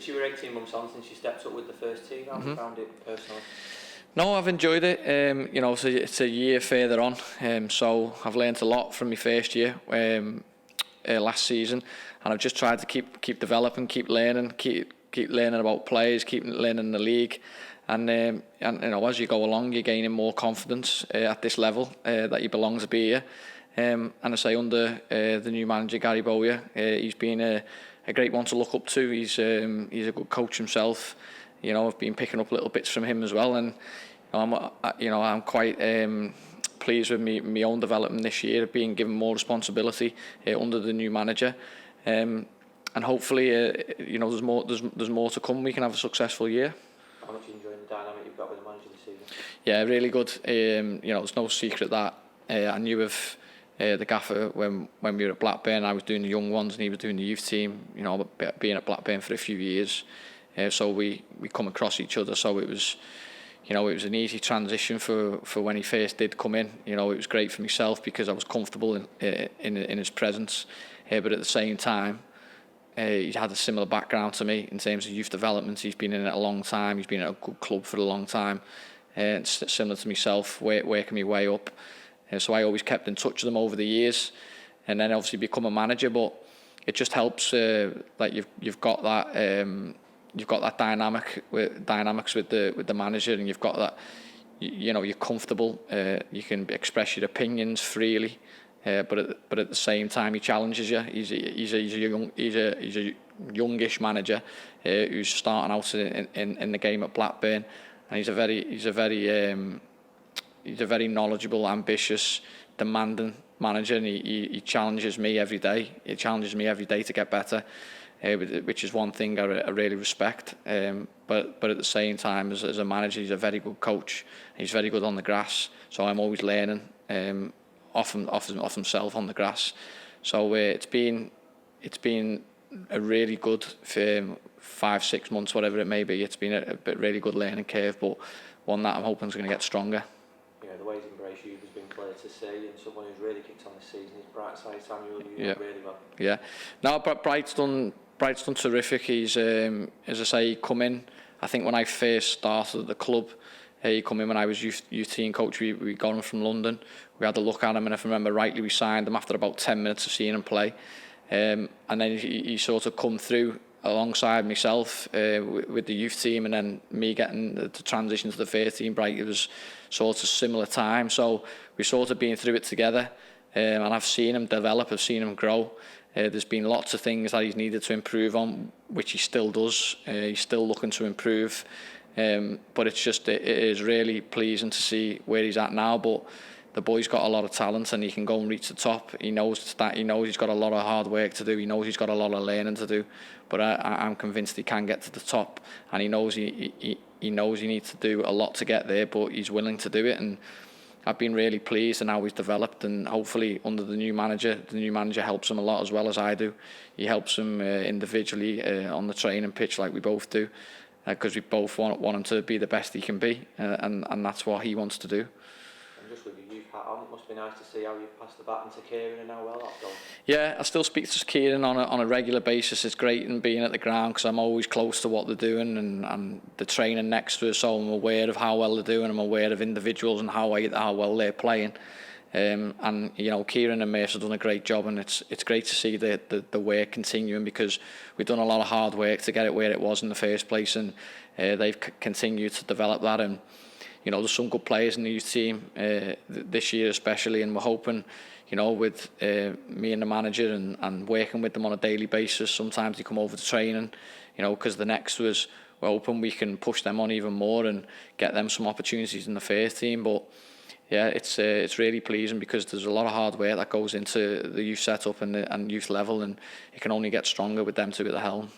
Richie, we're 18 months on since you stepped up with the first team. How have you found it personally? No, I've enjoyed it. It's a year further on, so I've learnt a lot from my first year last season, and I've just tried to keep developing, keep learning about players, keep learning the league, and as you go along, you're gaining more confidence at this level that you belong to be here. And I say under the new manager Gary Bowyer, he's been a great one to look up to. He's a good coach himself. I've been picking up little bits from him as well, and I'm quite pleased with my own development this year, being given more responsibility under the new manager, and hopefully, there's more to come. We can have a successful year. How much are you enjoying the dynamic you've got with the manager this season? Yeah, really good. There's no secret that I knew of the gaffer when we were at Blackburn. I was doing the young ones and he was doing the youth team. Being at Blackburn for a few years. So we come across each other, so it was an easy transition for when he first did come in. It was great for myself because I was comfortable in his presence, but at the same time he had a similar background to me in terms of youth development. He's been in it a long time, he's been at a good club for a long time, and similar to myself, working my way up, so I always kept in touch with them over the years, and then obviously become a manager. But it just helps that you've got that dynamics with the manager, and you've got that you're comfortable, you can express your opinions freely, but at the same time he challenges you. He's a youngish manager who's starting out in the game at Blackburn, and he's a very knowledgeable, ambitious, demanding manager, and he challenges me every day. He challenges me every day to get better. Which is one thing I really respect. But at the same time, as a manager, he's a very good coach. He's very good on the grass, so I'm always learning off himself on the grass. So it's been a really good 5-6 months, whatever it may be. It's been a really good learning curve, but one that I'm hoping is going to get stronger. The way he's embraced you has been clear to see, and someone who's really kicked on this season is Brightside Samuel, who done really well. Yeah. No, but Bright's done terrific. He's, as I say, he come in, I think when I first started at the club, he come in when I was youth team coach. We got him from London. We had a look at him, and if I remember rightly, we signed him after about 10 minutes of seeing him play. And then he sort of come through alongside myself with the youth team, and then me getting the transition to the first team. Bright, it was sort of similar time, so we sort of been through it together, and I've seen him develop, I've seen him grow. There's been lots of things that he's needed to improve on, which he still does. He's still looking to improve, but it is really pleasing to see where he's at now. But the boy's got a lot of talent, and he can go and reach the top. He knows that. He knows he's got a lot of hard work to do. He knows he's got a lot of learning to do. But I'm convinced he can get to the top, and he knows he needs to do a lot to get there. But he's willing to do it, and I've been really pleased in how he's developed. And hopefully under the new manager helps him a lot as well as I do. He helps him individually on the training pitch, like we both do, because we both want him to be the best he can be, and that's what he wants to do. Just with your youth hat on, it must be nice to see how you've passed the baton to Kieran and how well that's gone. Yeah, I still speak to Kieran on a regular basis. It's great in being at the ground because I'm always close to what they're doing and the training next to us, so I'm aware of how well they're doing. I'm aware of individuals and how well they're playing. And Kieran and Mercer have done a great job, and it's great to see the work continuing, because we've done a lot of hard work to get it where it was in the first place, and they've continued to develop that. And there's some good players in the youth team this year especially, and we're hoping, with me and the manager and working with them on a daily basis. Sometimes they come over to training, because the next was, we're hoping we can push them on even more and get them some opportunities in the first team. But yeah, it's really pleasing because there's a lot of hard work that goes into the youth setup and youth level, and it can only get stronger with them two at the helm.